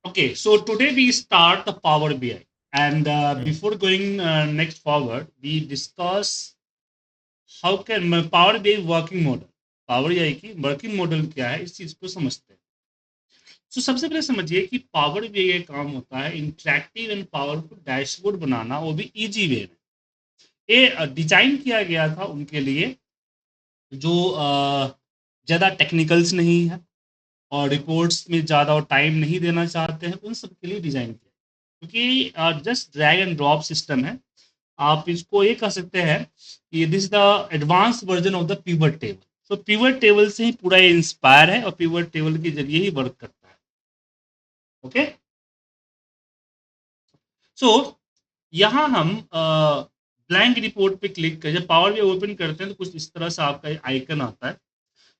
Okay, so today we start the Power BI, and before going next forward, we discuss how can Power BI working model, Power BI की working model क्या है, इस चीज को समझते हैं. तो सबसे पहले समझिए कि पावर बीआई का काम होता है इंटरेक्टिव एंड पावरफुल डैशबोर्ड बनाना, वो भी इजी वे में. ये डिजाइन किया गया था उनके लिए जो ज़्यादा टेक्निकल्स नहीं है और रिपोर्ट्स में ज़्यादा टाइम नहीं देना चाहते हैं, उन सब के लिए डिज़ाइन किया. क्योंकि just drag and drop system है. आप इसको ये कह सकते हैं कि this is the advance version of the pivot table. तो पिवट टेबल से ही पूरा ये इंस्पायर है और पिवट टेबल के जरिए ही वर्क करता है. ओके, सो यहाँ हम ब्लैंक रिपोर्ट पे क्लिक कर, जब पावर भी ओपन करते हैं तो कुछ इस तरह से आपका आइकन आता है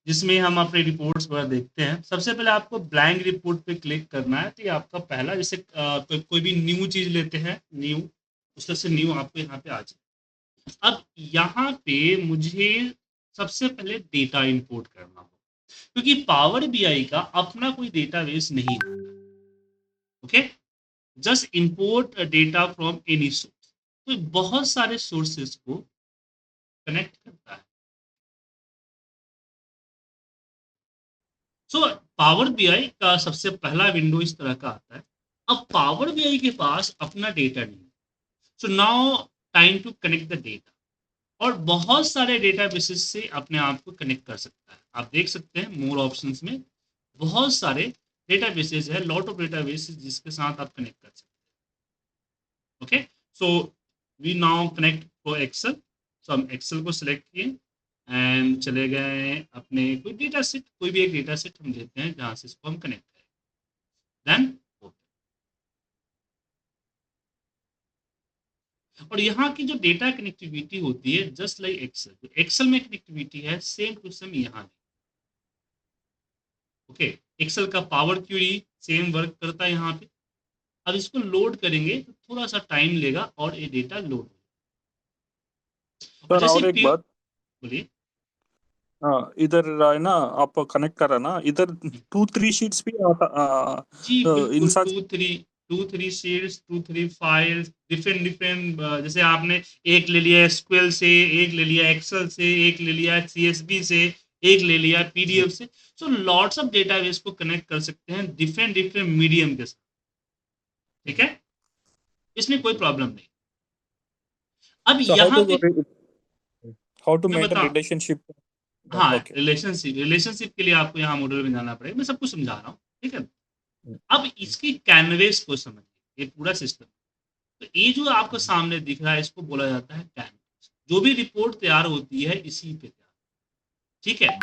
जिसमें हम अपने रिपोर्ट्स वगैरह देखते हैं. सबसे पहले आपको ब्लैंक रिपोर्ट पे क्लिक करना है. तो ये आपका पहला, जैसे कोई भी न्यू चीज लेते हैं, न्यू, उस तरह से न्यू आपको यहाँ पे आ जाए. अब यहाँ पे मुझे सबसे पहले डेटा इंपोर्ट करना होगा, क्योंकि पावर बीआई का अपना कोई डेटाबेस नहीं होता. Okay, just import data from any source. तो बहुत सारे सोर्सेज को कनेक्ट करता है. सो पावर बीआई का सबसे पहला विंडो इस तरह का आता है. अब पावर बीआई के पास अपना डेटा नहीं है. So now time to connect the data. और बहुत सारे डेटा बेसिस से अपने आप को कनेक्ट कर सकता है. आप देख सकते हैं मोर ऑप्शंस में बहुत सारे डेटा बेसिस है, लॉट ऑफ डेटा बेसिस जिसके साथ आप कनेक्ट कर सकते हैं. Okay, so we now connect for Excel. So हम एक्सेल को सिलेक्ट किए एंड चले गए अपने कोई डेटा सेट, कोई भी एक डेटा सेट हम लेते हैं जहां से इसको हम कनेक्ट करें. देन और यहाँ की जो डेटा कनेक्टिविटी होती है जस्ट लाइक एक्सेल, एक्सेल में कनेक्टिविटी है सेम टू सेम यहाँ. ओके, एक्सेल का पावर क्यूरी सेम वर्क करता है यहाँ पे. अब इसको लोड करेंगे तो थोड़ा सा टाइम लेगा और ये डेटा लोड होगा. और सर जैसे और एक बात, बोलिए. हाँ इधर है ना, आप कनेक्ट कर रहे ना, इधर 2-3 शीट्स भी आता जी बिल्कुल, इंसान। Two three sheets, two three files, different different. जैसे आपने एक ले लिया एसक्यूएल से, एक ले लिया एक्सेल से, एक ले लिया सीएसबी से, एक ले लिया पीडीएफ से. सो लॉट्स ऑफ डेटाबेस को कनेक्ट कर सकते हैं डिफरेंट डिफरेंट मीडियम के साथ. ठीक है, इसमें कोई प्रॉब्लम नहीं. अब सो यहाँ पे हाउ टू मैं मेंटेन बता, रिलेशनशिप। हाँ, ओके। रिलेशनशिप के लिए आपको यहाँ मॉडल में जाना पड़ेगा. मैं सब कुछ समझा रहा हूँ, ठीक है. अब इसकी कैनवेस को समझिए, ये पूरा सिस्टम. तो ये जो आपको सामने दिख रहा है इसको बोला जाता है कैनवेस. जो भी रिपोर्ट तैयार होती है इसी पे तैयार. ठीक है,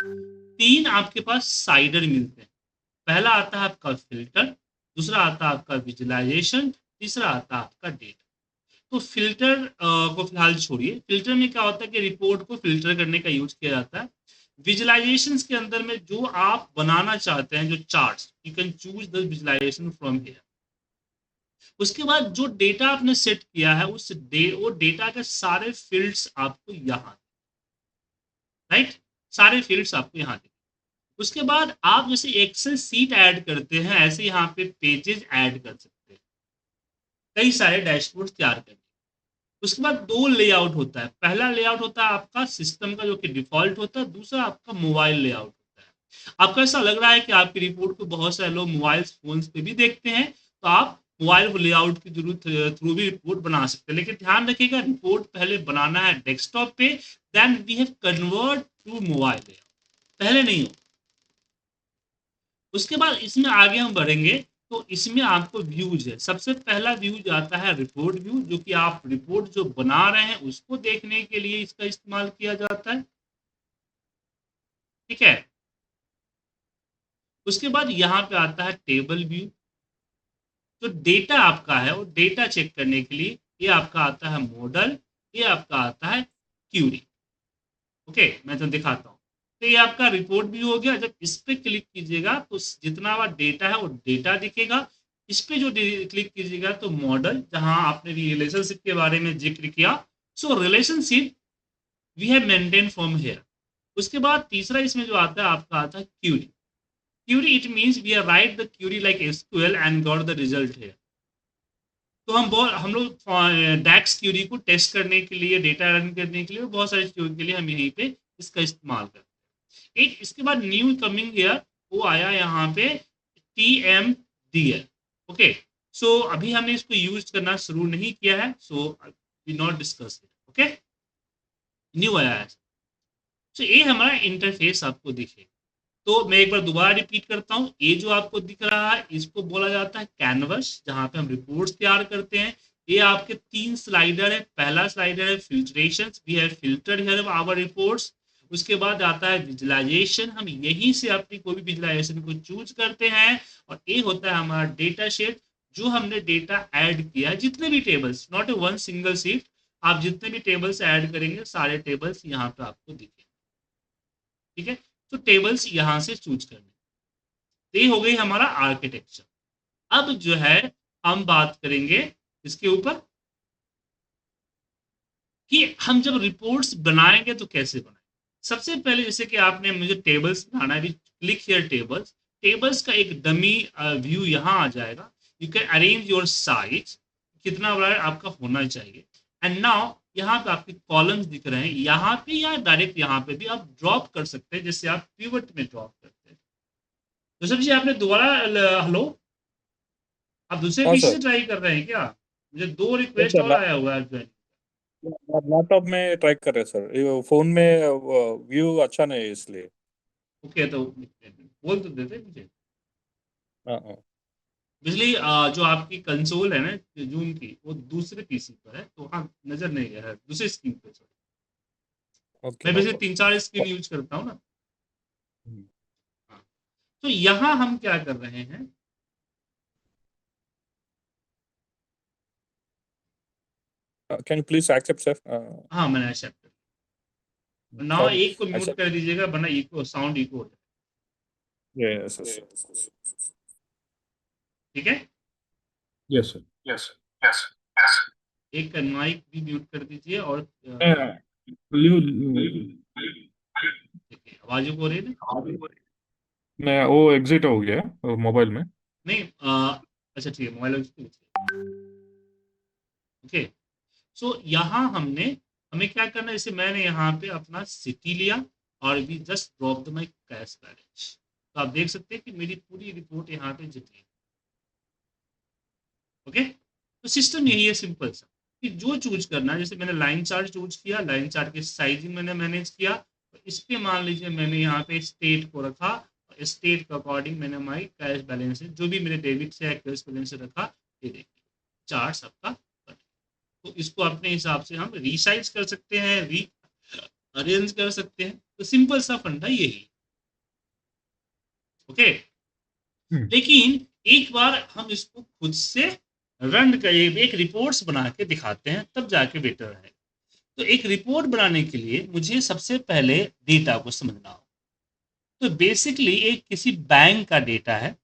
तीन आपके पास साइडर मिलते हैं. पहला आता है आपका फिल्टर, दूसरा आता है आपका विजुअलाइजेशन, तीसरा आता है आपका डेटा. तो फिल्टर को फिलहाल छोड़िए. फिल्टर में क्या होता है कि रिपोर्ट को फिल्टर करने का यूज किया जाता है. विजुअलाइजेशन के अंदर में जो आप बनाना चाहते हैं, जो charts, you can choose the visualization from here. उसके बाद जो डेटा आपने सेट किया है वो डेटा के सारे फील्ड्स आपको यहाँ, राइट, सारे फील्ड्स आपको यहाँ दे. उसके बाद आप जैसे एक्सेल सीट ऐड करते हैं ऐसे यहाँ पे पेजेस ऐड कर सकते हैं, कई सारे डैशबोर्ड तैयार करके. उसके बाद दो लेआउट होता है. पहला लेआउट होता है आपका सिस्टम का जो कि डिफॉल्ट होता है, दूसरा आपका मोबाइल लेआउट होता है. आपको ऐसा लग रहा है कि आपकी रिपोर्ट को बहुत सारे लोग मोबाइल फोन पे भी देखते हैं, तो आप मोबाइल लेआउट के थ्रू भी रिपोर्ट बना सकते हैं. लेकिन ध्यान रखिएगा, रिपोर्ट पहले बनाना है डेस्कटॉप पे, then we have convert to mobile layout, पहले नहीं हो. उसके बाद इसमें आगे हम बढ़ेंगे तो इसमें आपको व्यूज है. सबसे पहला व्यूज आता है रिपोर्ट व्यू, जो कि आप रिपोर्ट जो बना रहे हैं उसको देखने के लिए इसका इस्तेमाल किया जाता है. ठीक है, उसके बाद यहाँ पे आता है टेबल व्यू. जो डेटा आपका है वो डेटा चेक करने के लिए ये आपका आता है मॉडल, ये आपका आता है क्यूरी. ओके, मैं तो दिखाता हूँ. तो ये आपका रिपोर्ट भी हो गया. जब इस पे क्लिक कीजिएगा तो जितना बार डेटा है वो डेटा दिखेगा. इस पे जो क्लिक कीजिएगा तो मॉडल, जहां आपने भी रिलेशनशिप के बारे में जिक्र किया, so relationship we have maintain from here. उसके बाद तीसरा इसमें जो आता है आपका आता है query. Query it means we are write the query like SQL and got the result है। तो हम लोग डैक्स क्यूरी को टेस्ट करने के लिए, डेटा रन करने के लिए, बहुत सारे चीजों के लिए हम यहीं पे इसका इस्तेमाल करते हैं। एक इसके बाद न्यू कमिंग ईयर वो आया यहाँ पे TMDL। ओके, सो अभी हमने इसको यूज करना शुरू नहीं किया है, so we not discuss it. Okay, new आया है। तो ये हमारा इंटरफेस आपको दिखेगा। तो मैं एक बार दोबारा रिपीट करता हूँ, ये जो आपको दिख रहा है इसको बोला जाता है कैनवस, जहां पे हम रिपोर्ट्स तैयार करते हैं। ये आपके 3 स्लाइडर है। पहला स्लाइडर है filtration, we have filtered here our reports. उसके बाद आता है विजुअलाइजेशन, हम यहीं से अपनी कोई भी विजुअलाइजेशन को चूज करते हैं। और ये होता है हमारा डेटा शेट, जो हमने डेटा ऐड किया है, जितने भी tables, not a one single seat, आप जितने भी टेबल्स ऐड करेंगे सारे टेबल्स यहाँ पे आपको दिखेंगे। ठीक है, तो टेबल्स यहां से चूज करने। तो ये हो गई हमारा आर्किटेक्चर। अब जो है हम बात करेंगे इसके ऊपर कि हम जब रिपोर्ट्स बनाएंगे तो कैसे बनाएंगे। सबसे पहले जैसे कि आपने मुझे टेबल्स बनाना है, क्लिक हियर टेबल्स। टेबल्स का एक डमी व्यू यहाँ आ जाएगा। You can arrange your size, कितना बड़ा आपका होना चाहिए। एंड नाउ यहाँ पे आपके कॉलम्स दिख रहे हैं, यहाँ पे या डायरेक्ट यहाँ पे भी आप ड्रॉप कर सकते हैं, जैसे आप पिवट में ड्रॉप करते हैं। तो सब जी आपने दोबारा हेलो, आप दूसरे हाँ पीसी सर। से ट्राई कर रहे हैं क्या? मुझे 2 नहीं रिक्वेस्ट सर, और आया हुआ है ज्वाइन। लैपटॉप में ट्राई कर रहे हैं सर, ये फोन में व्यू अच्छा नहीं है इसलिए। ओके, तो बोल तो देते मुझे। हाँ हाँ। बिजली जो आपकी कंसोल है ना जूम की, वो दूसरे पीसी पर है, तो हाँ नजर नहीं गया है दूसरी स्क्रीन पे। सॉरी, ओके, मैं नो वैसे प्रॉब्लम। 3-4 स्क्रीन यूज करता हूँ ना। हाँ, तो यहाँ हम क्या कर रहे हैं, can you please accept sir? हाँ मैंने एक्सेप्ट कर। Now sorry. एक को म्यूट एक्सेप्ट। कर दीजिएगा, वरना इको साउंड इको होता यस है। यस। ठीक है, yes sir. Yes yes yes. एक का माइक भी म्यूट कर दीजिए, और यू। देखिए आवाज को हो रही है ना। मैं वो एग्जिट हो गया मोबाइल में। नहीं अच्छा ठीक है, मोबाइल। ओके, सो यहाँ हमें क्या करना है, जैसे मैंने यहाँ पे अपना सिटी लिया और भी just drop the my cash balance. तो आप देख सकते हैं कि मेरी पूरी रिपोर्ट यहाँ पे जितनी। ओके, तो सिस्टम यही है सिंपल सा, कि जो चूज करना है, जैसे मैंने लाइन चार्ट चूज किया, लाइन चार्ट के साइजिंग मैंने मैनेज किया। तो इस पे मान लीजिए मैंने यहाँ पे स्टेट को रखा, स्टेट के अकॉर्डिंग मैंने हमारी कैश बैलेंस जो भी मेरे डेबिट से या कैश बैलेंस से रखा, ये देखिए चार्ट सबका। तो इसको अपने हिसाब से हम रीसाइज कर सकते हैं, री अरेंज कर सकते हैं। तो सिंपल सा फंडा यही। ओके, लेकिन एक बार हम इसको खुद से रन करिए, एक रिपोर्ट्स बना के दिखाते हैं, तब जाके बेटर है। तो एक रिपोर्ट बनाने के लिए मुझे सबसे पहले डेटा को समझना हो। तो बेसिकली एक किसी बैंक का डेटा है,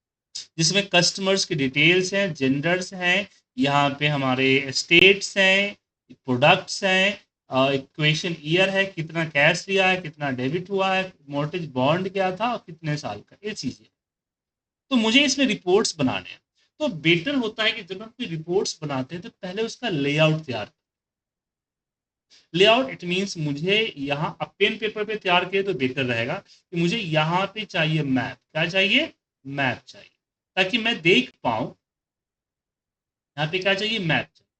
जिसमें कस्टमर्स की डिटेल्स हैं, जेंडर्स हैं, यहाँ पे हमारे स्टेट्स हैं, प्रोडक्ट्स हैं, इक्वेशन ईयर है, कितना कैश लिया है, कितना डेबिट हुआ है, मोर्टेज बॉन्ड क्या था और कितने साल का, ये चीज़ें। तो मुझे इसमें रिपोर्ट्स बनाने हैं। तो बेटर होता है कि जब हम कोई रिपोर्ट्स बनाते हैं तो पहले उसका लेआउट तैयार। लेआउट इट मीन्स मुझे यहाँ अब पेन पेपर पे तैयार किए तो बेटर रहेगा, कि मुझे यहाँ पे चाहिए मैप, क्या चाहिए, मैप चाहिए, ताकि मैं देख पाऊँ। यहाँ पे क्या चाहिए, मैप चाहिए।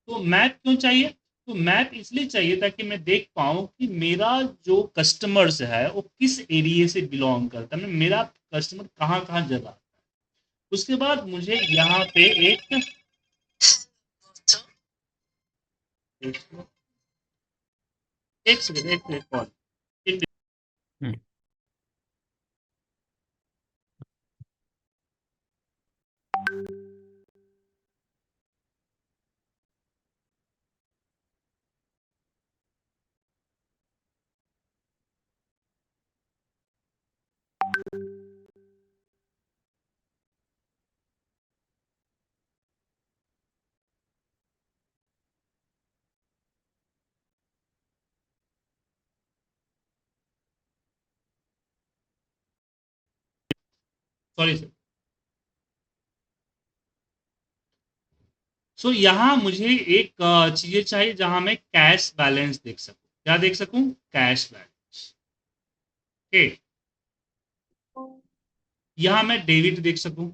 तो मैप क्यों चाहिए, तो मैप इसलिए चाहिए ताकि मैं देख पाऊँ कि मेरा जो कस्टमर्स है वो किस एरिया से बिलोंग करता है, मेरा कस्टमर कहाँ कहाँ जगह है। उसके बाद मुझे यहाँ पे एक एक सेकंड, एक मिनट कॉल। एक सॉरी सर। सो यहाँ मुझे एक चीजें चाहिए जहां मैं कैश बैलेंस देख सकूं। क्या देख सकूं? Cash balance. ओके, यहाँ मैं डेबिट देख सकूं।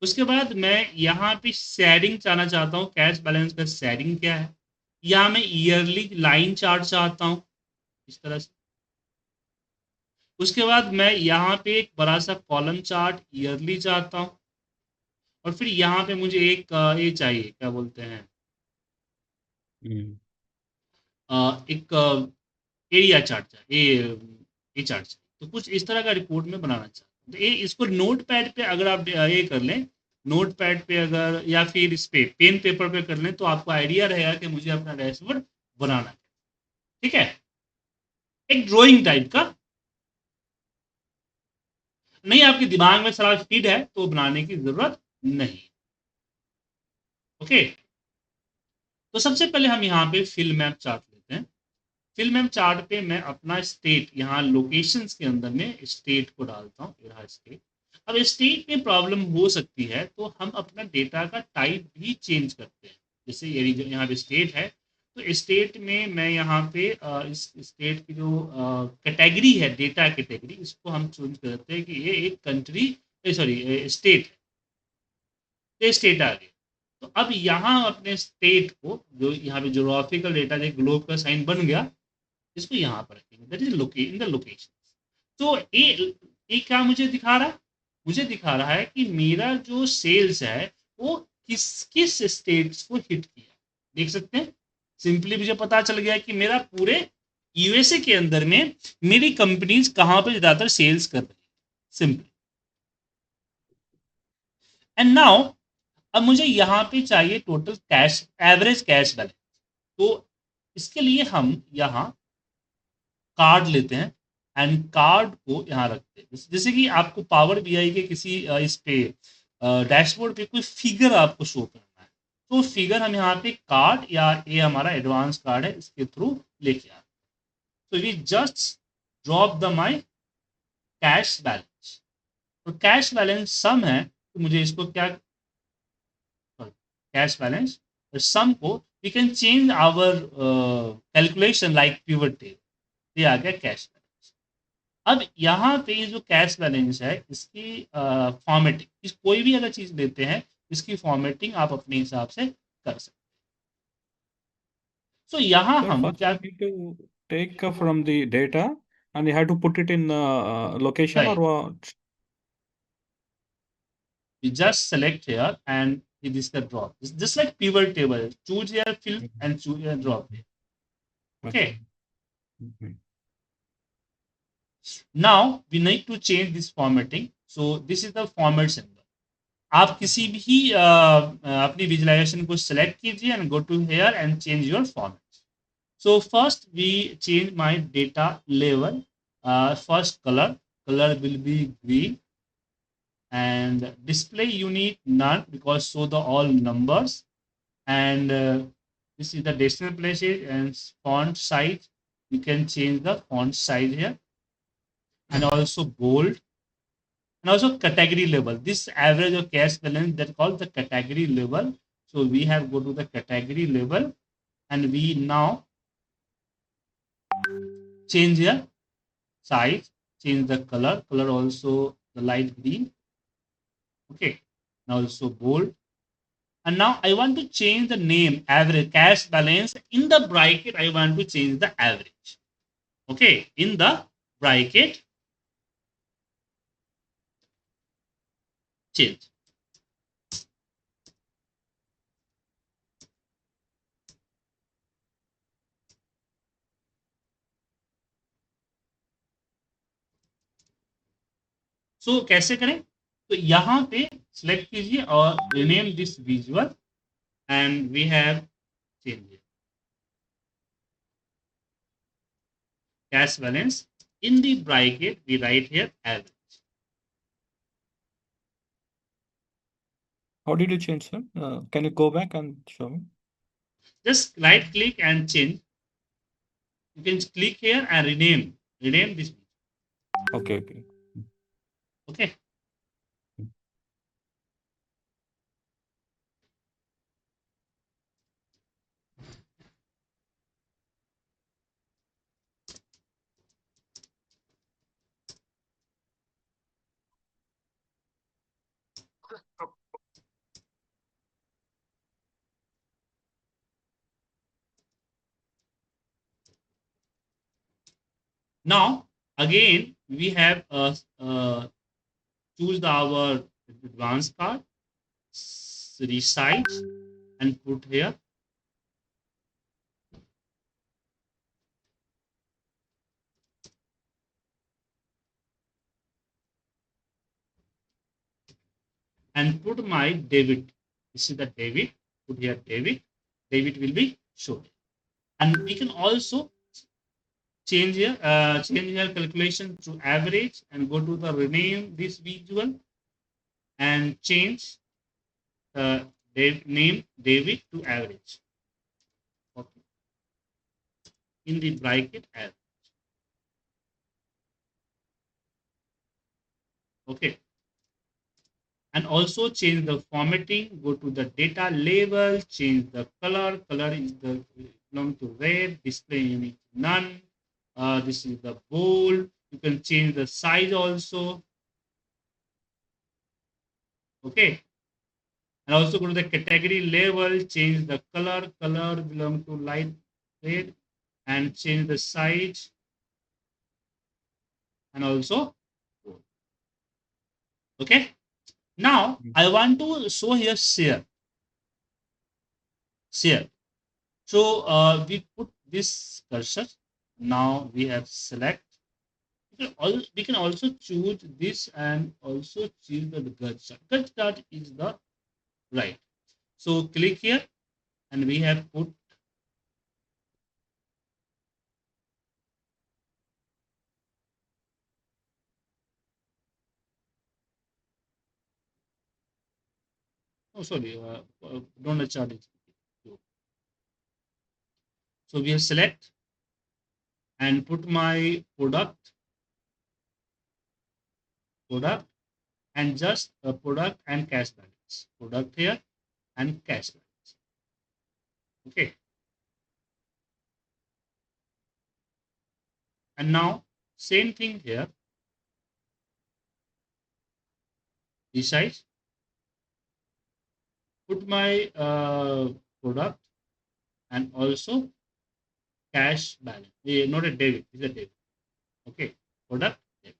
उसके बाद मैं यहाँ पे शेयरिंग चाहना चाहता हूँ, कैश बैलेंस का शेयरिंग क्या है। यहाँ मैं ईयरली लाइन चार्ट चाहता हूँ, इस तरह से। उसके बाद मैं यहाँ पे एक बड़ा सा कॉलम चार्ट ईयरली चाहता हूँ। और फिर यहाँ पे मुझे एक ये चाहिए, क्या बोलते हैं, एक एरिया चार्ट चाहिए, ये चार्ट चाहिए। तो कुछ इस तरह का रिपोर्ट में बनाना चाहता हूँ। तो ये इसको नोट पैड पे अगर आप ये कर लें, नोट पैड पे अगर, या फिर इस पे पेन पेपर पे कर लें, तो आपको आइडिया रहेगा कि मुझे अपना डैशबोर्ड बनाना है। ठीक है, एक ड्राइंग टाइप का। नहीं आपके दिमाग में सारा फीड है तो बनाने की जरूरत नहीं। ओके, तो सबसे पहले हम यहाँ पे फिल मैप चार्ट लेते हैं। फिल मैप चार्ट पे मैं अपना स्टेट, यहाँ लोकेशंस के अंदर में स्टेट को डालता हूँ। रहा स्टेट। अब स्टेट में प्रॉब्लम हो सकती है तो हम अपना डेटा का टाइप भी चेंज करते हैं। जैसे ये जो यहाँ पे स्टेट है, तो स्टेट में मैं यहाँ पे इस स्टेट की जो कैटेगरी है, डेटा कैटेगरी, इसको हम चेंज करते हैं कि ये एक कंट्री, सॉरी स्टेट है। ये स्टेट आ गया। तो अब यहाँ अपने स्टेट को, जो यहाँ पे जोग्राफिकल डेटा, जो ग्लोब का साइन बन गया, इसको यहाँ पर रखेंगे, that is in the location. तो ये क्या मुझे दिखा रहा है? मुझे दिखा रहा है कि मेरा जो सेल्स है वो किस किस स्टेट्स को हिट किया। देख सकते हैं, सिंपली मुझे पता चल गया कि मेरा पूरे यूएसए के अंदर में मेरी कंपनीज कहां पर ज्यादातर सेल्स कर रही है, सिंपल। एंड नाउ अब मुझे यहाँ पे चाहिए total cash, average cash balance. तो इसके लिए हम यहाँ कार्ड लेते हैं एंड कार्ड को यहाँ रखते हैं। जैसे कि आपको पावर बीआई के किसी इस पे डैशबोर्ड पे कोई फिगर आपको शो करना है, तो फिगर हम यहाँ पे कार्ड, या ये हमारा एडवांस कार्ड है, इसके थ्रू लेके आते हैं। तो we just drop the my cash balance. तो कैश बैलेंस सम है, तो मुझे इसको क्या, कैश बैलेंस सम को we can change our calculation like pivot table. ये आ गया कैश बैलेंस। अब यहाँ पे जो कैश बैलेंस है, इसकी फॉर्मेटिंग, इस कोई भी अगर चीज लेते हैं, इसकी फॉर्मेटिंग आप अपने हिसाब से कर सकते हैं। So यहाँ Sir, हम first क्या, you need to take from the data and you have to put it in location or right, what? we just select here and it is the drop. It's just like pivot table, choose here, fill Mhm. and choose here, drop here. Okay. Okay, Mhm. now we need to change this formatting. So this is the format symbol. आप किसी भी अपनी visualisation को select कीजिए and go to here and change your format. So first we change my data level. First color will be green, and display unit none because show the all numbers. And this is the decimal places and font size. You can change the font size here, and also bold, and also category level. This average of cash balance that called the category level. So we have go to the category level, and we now change here size, change the color also the light green. Okay, now also bold. And now I want to change the name, average cash balance. In the bracket, I want to change the average. Okay, in the bracket, change. So कैसे करें? तो यहाँ पे select कीजिए और rename this visual, and we have change it. Cash balance. In the bracket, we write here average. How did you change, sir? Can you go back and show me? Just right click and change. You can click here and rename this. Okay, okay. Okay. Now again we have choose our advanced card, resize and put here. And put my debit. This is the debit. Put here debit. Debit will be shown. And we can also change here calculation to average and go to the rename this visual and change uh, name David to average. Okay. In the bracket average. Okay. And also change the formatting, go to the data label, change the color. Color is the belong to red, display unit none. This is the bold. You can change the size also. Okay. And also go to the category level, change the color. Color belong to light red and change the size and also bold. Okay. Now I want to show here share. Share. So we put this cursor. Now we have select. We can also choose this and also choose the gut start. Gut start is the right. So click here and we have put. Oh, sorry. Don't chart it. So we have select and put my product and just a product and cash balance. Product here and cash balance. Okay. And now same thing here. Resize. Put my product and also cash balance. Not a debit, it's a debit. Okay. Product debit.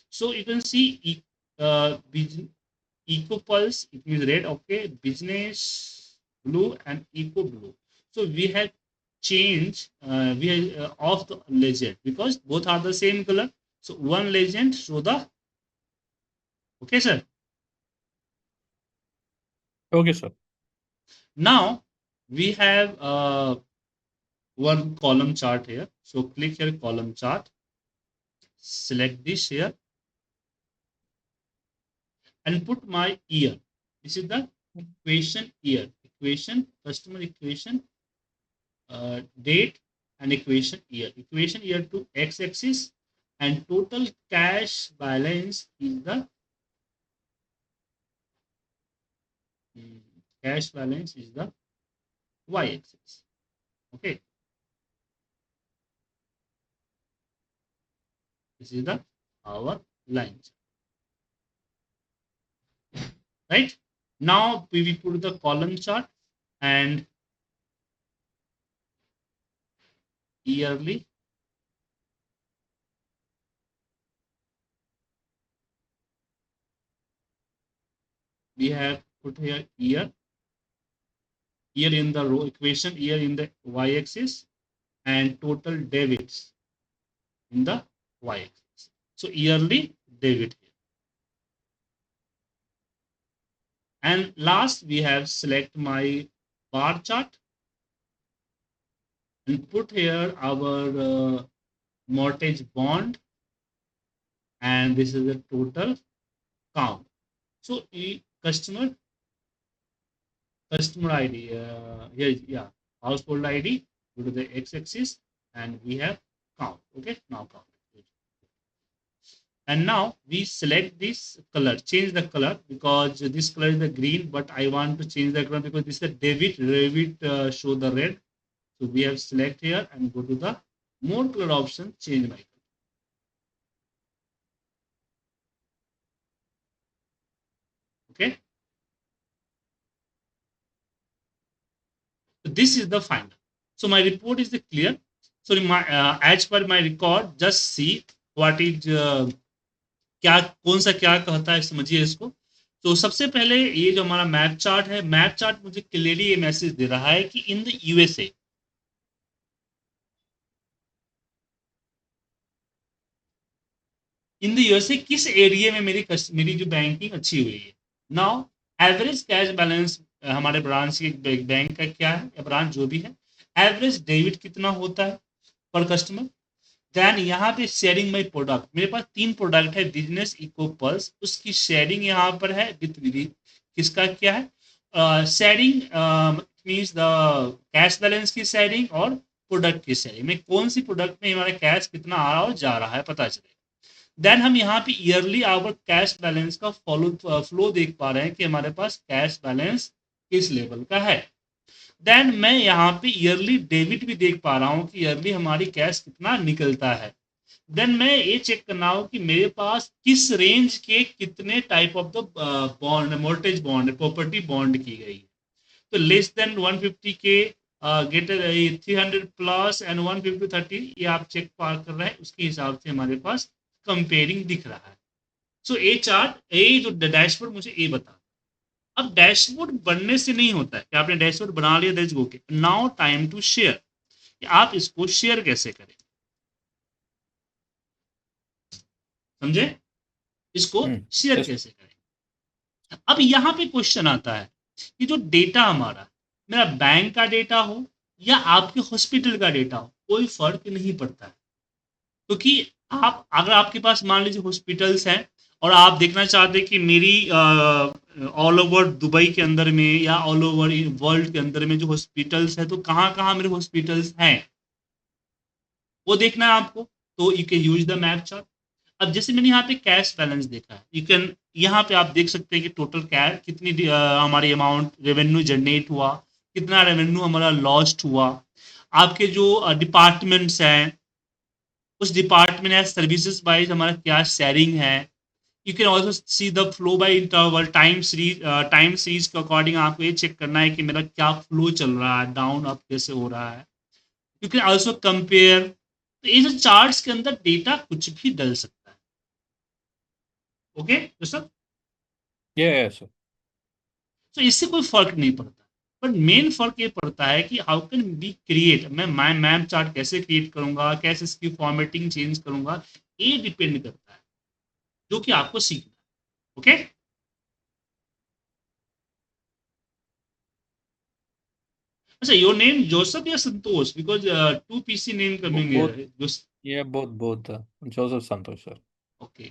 So you can see Eco Pulse, it means red, okay, business blue and eco blue. So we have changed we are of the legend because both are the same color. So one legend show the okay, sir. Okay, sir. Now we have one column chart here. So click here column chart, select this here and put my year. This is the equation year, equation, customer equation, date and equation year. Equation year to x-axis and total cash balance is the cash balance is the y-axis. Okay, this is the our line. Right now we will put the column chart and yearly. We have put here year in the row equation, year in the y-axis and total debits in the y-axis. So yearly debit here. And last we have select my bar chart and put here our mortgage bond and this is the total count. So customer ID here, yeah, household ID, go to the x-axis and we have count. Okay, now count. And now we select this color, change the color, because this color is the green, but I want to change the color because this is a Revit show the red. So we have select here and go to the more color option, change my color. Okay. So this is the final. So my report is the clear. So my as per my record, just see what is क्या कौन सा क्या कहता है, समझिए इसको. तो सबसे पहले ये जो हमारा मैप चार्ट है, मैप चार्ट मुझे क्लियरली ये मैसेज दे रहा है कि in the USA, in the USA किस एरिया में मेरी जो बैंकिंग अच्छी हुई है. नाउ एवरेज कैश बैलेंस हमारे ब्रांच के बैंक का क्या है, या ब्रांच जो भी है, एवरेज डेबिट कितना होता है पर कस्टमर. देन यहाँ पे शेयरिंग माई प्रोडक्ट, मेरे पास 3 प्रोडक्ट है, बिजनेस, इको, पल्स, उसकी शेयरिंग यहाँ पर है विथ किसका क्या है, sharing means the cash balance की शेयरिंग और प्रोडक्ट की शेयरिंग में कौन सी प्रोडक्ट में हमारा कैश कितना आ रहा है और जा रहा है पता चलेगा. देन हम यहाँ पे ईयरली आवर कैश बैलेंस का फ्लो देख पा रहे हैं कि हमारे पास कैश बैलेंस किस लेवल का है. देन मैं यहाँ पे ईयरली डेबिट भी देख पा रहा हूँ कि ईयरली हमारी कैश कितना निकलता है. देन मैं ये चेक करना हो कि मेरे पास किस रेंज के कितने type of the bond, मोर्टेज bond, property bond की गई है. तो लेस देन 150 के गेट 300 प्लस एंड 150 30, ये आप चेक पार कर रहे हैं, उसके हिसाब से हमारे पास कंपेयरिंग दिख रहा है. सो ये चार्ट, ये जो डैशबोर्ड मुझे ये बता. अब डैशबोर्ड बनने से नहीं होता है कि आपने डैशबोर्ड बना लिया, that's okay. Now time to share, आप इसको शेयर कैसे करें, समझे, इसको शेयर yes. कैसे करें. अब यहाँ पे क्वेश्चन आता है कि जो डेटा हमारा, मेरा बैंक का डेटा हो या आपके हॉस्पिटल का डेटा हो, कोई फर्क नहीं पड़ता है. क्योंकि आप अगर आपके पास मान लीजिए हॉस्पिटल्स हैं और आप देखना चाहते हैं कि मेरी ऑल ओवर दुबई के अंदर में या ऑल ओवर वर्ल्ड के अंदर में जो हॉस्पिटल्स है, तो कहाँ कहाँ मेरे हॉस्पिटल्स हैं वो देखना है आपको, तो you can use the map chart. अब जैसे मैंने यहाँ पे कैश बैलेंस देखा है, यू कैन यहाँ पे आप देख सकते हैं कि टोटल कैश कितनी हमारी अमाउंट रेवेन्यू जनरेट हुआ, कितना रेवेन्यू हमारा लॉस्ट हुआ, आपके जो डिपार्टमेंट्स हैं उस डिपार्टमेंट या सर्विसेज वाइज हमारा क्या शेयरिंग है. You can also see the flow bye interval, time series के अकॉर्डिंग आपको ये चेक करना है कि मेरा क्या फ्लो चल रहा है, डाउन अप कैसे हो रहा है. You can also compare. तो ये जो चार्ट्स के अंदर डेटा कुछ भी डल सकता है. ओके दोस्तों, yes. तो इससे कोई फर्क नहीं पड़ता. पर मेन फर्क ये पड़ता है कि हाउ कैन बी क्रिएट, मैं मैप चार्ट कैसे क्रिएट करूंगा, कैसे इसकी फॉर्मेटिंग चेंज करूंगा, ये डिपेंड करता है, जो कि आपको सीखना है. ओके. अच्छा, योर नेम जोसेफ या Santosh, because 2 PC name coming Both. Here. Yeah, both. Joseph Santosh, sir. Okay.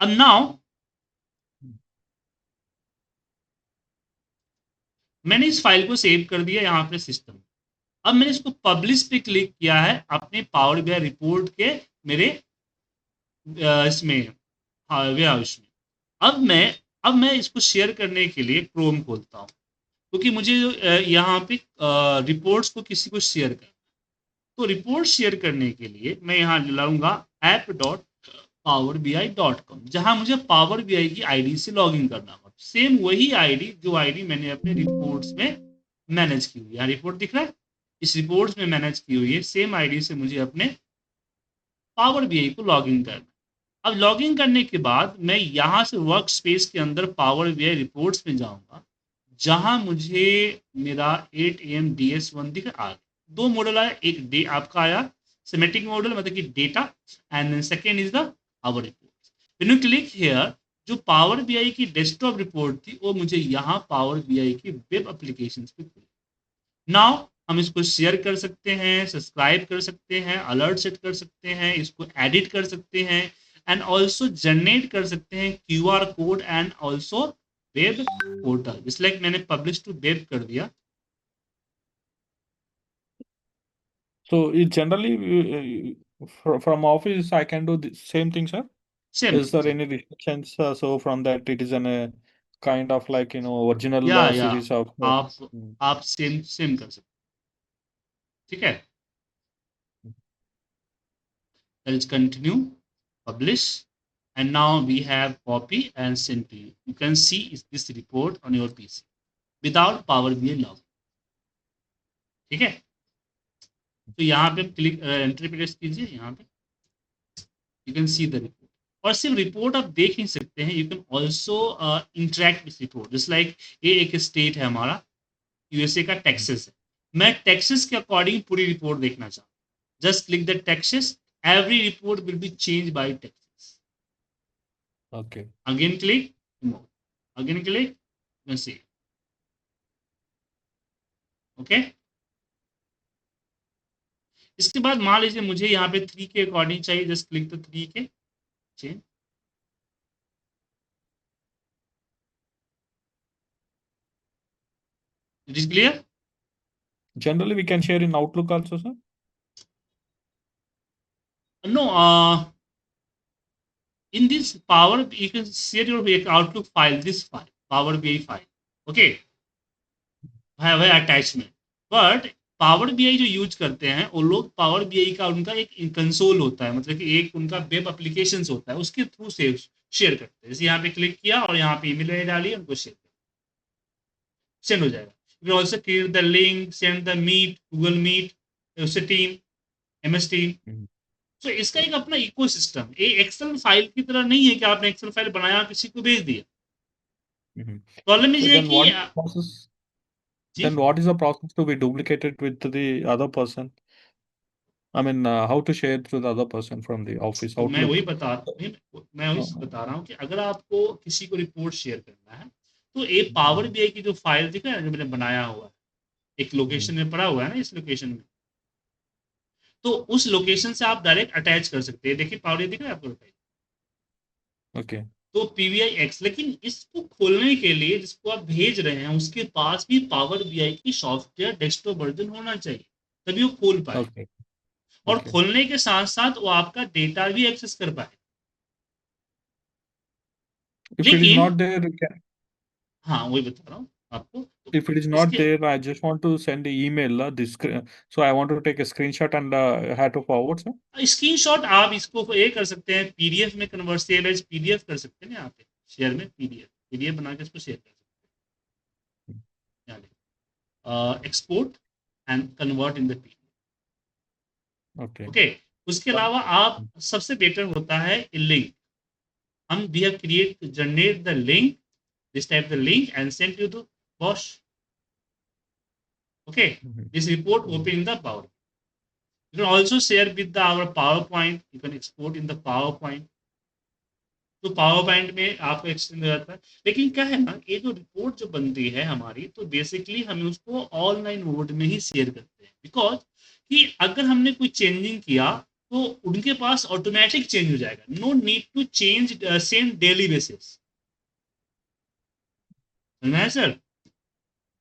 अब नाउ मैंने इस फाइल को सेव कर दिया यहाँ पे सिस्टम. अब मैंने इसको पब्लिश पे क्लिक किया है अपने पावर BI रिपोर्ट के मेरे इसमें वेयर हाउस में. अब मैं इसको शेयर करने के लिए क्रोम खोलता हूँ, क्योंकि मुझे यहाँ पे रिपोर्ट्स को किसी को शेयर करना. तो रिपोर्ट शेयर करने के लिए मैं यहाँ लाऊंगा app.powerbi.com, जहाँ मुझे पावर BI की आईडी से लॉगिन करना होगा. सेम वही आईडी जो आईडी मैंने अपने रिपोर्ट्स में मैनेज की हुई है. रिपोर्ट दिख रहा है, इस रिपोर्ट्स में मैनेज की हुई है, सेम आईडी से मुझे अपने पावर BI को लॉगिन करना. अब लॉगिन करने के बाद मैं यहाँ से वर्क स्पेस के अंदर पावर BI रिपोर्ट्स में जाऊँगा, जहाँ मुझे मेरा 8 AM DS1 दिख रहा है. 2 मॉडल आया, एक डे आपका आया सेमेटिक मॉडल, मतलब कि data, and second is the our report. When you click here, जो पावर BI की डेस्कटॉप रिपोर्ट थी वो मुझे यहाँ पावर BI की वेब एप्लीकेशन पे खुली. नाउ हम इसको शेयर कर सकते हैं, सब्सक्राइब कर सकते हैं, अलर्ट सेट कर सकते हैं, इसको एडिट कर सकते हैं, एंड ऑल्सो जनरेट कर सकते हैं QR code and also web portal. Just like मैंने पब्लिश टू वेब कर दिया. So it generally from office I can do the same thing, sir. Same Is there thing. any restrictions? So from that it is an a kind of like original या series of. आप same कर सकते, ठीक है. Let's continue, publish, and now we have copy and send to you. You can see this report on your PC without Power BI log. ठीक है. तो यहाँ पे क्लिक एंट्री प्रेस कीजिए, यहाँ पे you can see the report. और सिर्फ रिपोर्ट आप देख ही सकते हैं, you can also interact with report. Just like ये एक स्टेट है हमारा, यूएसए का टेक्सास है. मैं टेक्सास के अकॉर्डिंग पूरी रिपोर्ट देखना चाहता हूँ. Just click the Texas, every report will be change bye Texas. Okay. Again click, no. Again click, you can see. Okay. इसके बाद मान लीजिए मुझे यहाँ पे 3 के अकॉर्डिंग चाहिए. जस्ट क्लिक द 3 के change. It is clear. Generally we can share in Outlook also, sir. No, in this Power, you can share your Outlook file, this file, Power BI file. Okay. have attachment. But power BI जो use करते हैं वो लोग, power BI का उनका एक console होता है, मतलब कि एक उनका वेब एप्लीकेशन होता है, उसके थ्रू से शेयर करते हैं. जैसे यहाँ पे क्लिक किया और यहाँ पे ईमेल डाली, उनको शेयर कर, सेंड हो जाएगा. You also create the link, send the meet, Google meet, उससे टीम, एमएस टीम. तो इसका एक अपना इकोसिस्टम. ये एक्सेल फाइल की तरह नहीं है कि आपने एक्सेल फाइल बनाया किसी को भेज दिया. प्रॉब्लम So ये है then कि what is the process to be duplicated with the other person? I mean, how to share to the other person from the office तो मैं वही Outlook? बता रहा हूँ कि अगर आपको किसी को रिपोर्ट शेयर करना है तो एक पावर बीआई की जो फाइल दिखा है जो मैंने बनाया हुआ है, एक लोकेशन में पड़ा हुआ है ना, इस लोकेशन में, तो उस लोकेशन से आप डायरेक्ट अटैच कर सकते हैं. देखिए पावर दिख रहा है आपको फाइल. Okay. तो पीवीआई एक्स. लेकिन इसको खोलने के लिए जिसको आप भेज रहे हैं उसके पास भी पावर बीआई की सॉफ्टवेयर डेस्कटॉप वर्जन होना चाहिए, तभी वो खोल पाए. Okay. और Okay. खोलने के साथ साथ वो आपका डेटा भी एक्सेस कर पाए. If it is लेकिन not there, हाँ वही बता रहा हूँ आपको. तो if it is not इसके there, I just want to send an email. So I want to take a screenshot and have to forward, sir. Screenshot आप इसको ये कर सकते हैं, पीडीएफ में कन्वर्ट, सेव एज पीडीएफ कर सकते हैं. यहाँ पे शेयर में पीडीएफ बना के इसको शेयर कर सकते हैं. Export and convert in the PDF. Okay. Okay. उसके अलावा आप, सबसे बेटर होता है लिंक. हम we have create generate the link, this type the link and send you to boss. Okay. This report open in the power. You can also share with our PowerPoint. You can export in the PowerPoint. तो PowerPoint में आपको extend हो जाता है. लेकिन क्या है ना, ये जो रिपोर्ट जो बनती है हमारी, तो बेसिकली हम उसको ऑनलाइन मोड में ही शेयर करते हैं. बिकॉज कि अगर हमने कोई चेंजिंग किया तो उनके पास ऑटोमेटिक चेंज हो जाएगा. No need to change same daily basis. समझना है sir.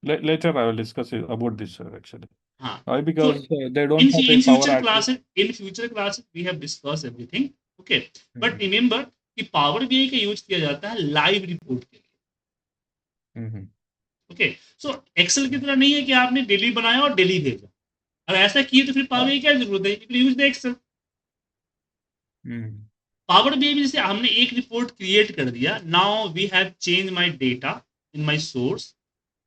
Later I will discuss about this, sir, actually. हाँ. Why? So Because they don't in have the in power future access. classes we have discussed everything. Okay. But remember कि power BI का use किया जाता है live report के लिए. Okay. सो Excel की तरह नहीं है कि आपने डेली बनाया और डेली भेजा. अगर ऐसा किए तो फिर पावर बीआई क्या जरूरत है. You can use the Excel. Power BI में जैसे हमने एक रिपोर्ट क्रिएट कर दिया, now we have change my data in my source.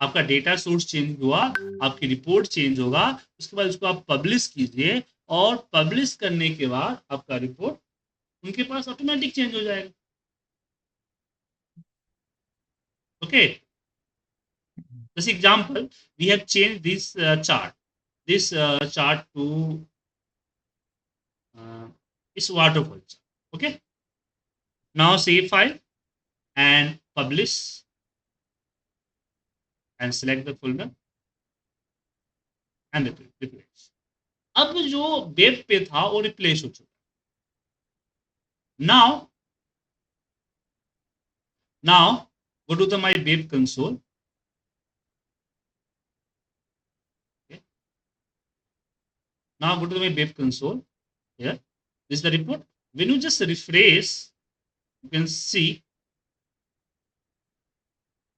आपका डेटा सोर्स चेंज हुआ, आपकी रिपोर्ट चेंज होगा. उसके बाद उसको आप पब्लिश कीजिए और पब्लिश करने के बाद आपका रिपोर्ट उनके पास ऑटोमेटिक चेंज हो जाएगा. Okay. This example, we have changed this chart to this waterfall chart. Okay. Now save file and publish and select the folder and replace. अब जो वेब पे था वो रिप्लेस हो चुका. Now go to the my web console. Now go to my web console. Here, this is the report. When you just refresh, you can see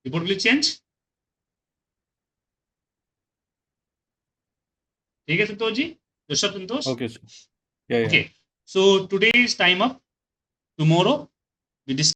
report will change. ठीक है संतोष जी, ऋषभ संतोष. Okay, sir. Yeah, yeah. Okay, so today is time up. Tomorrow we discuss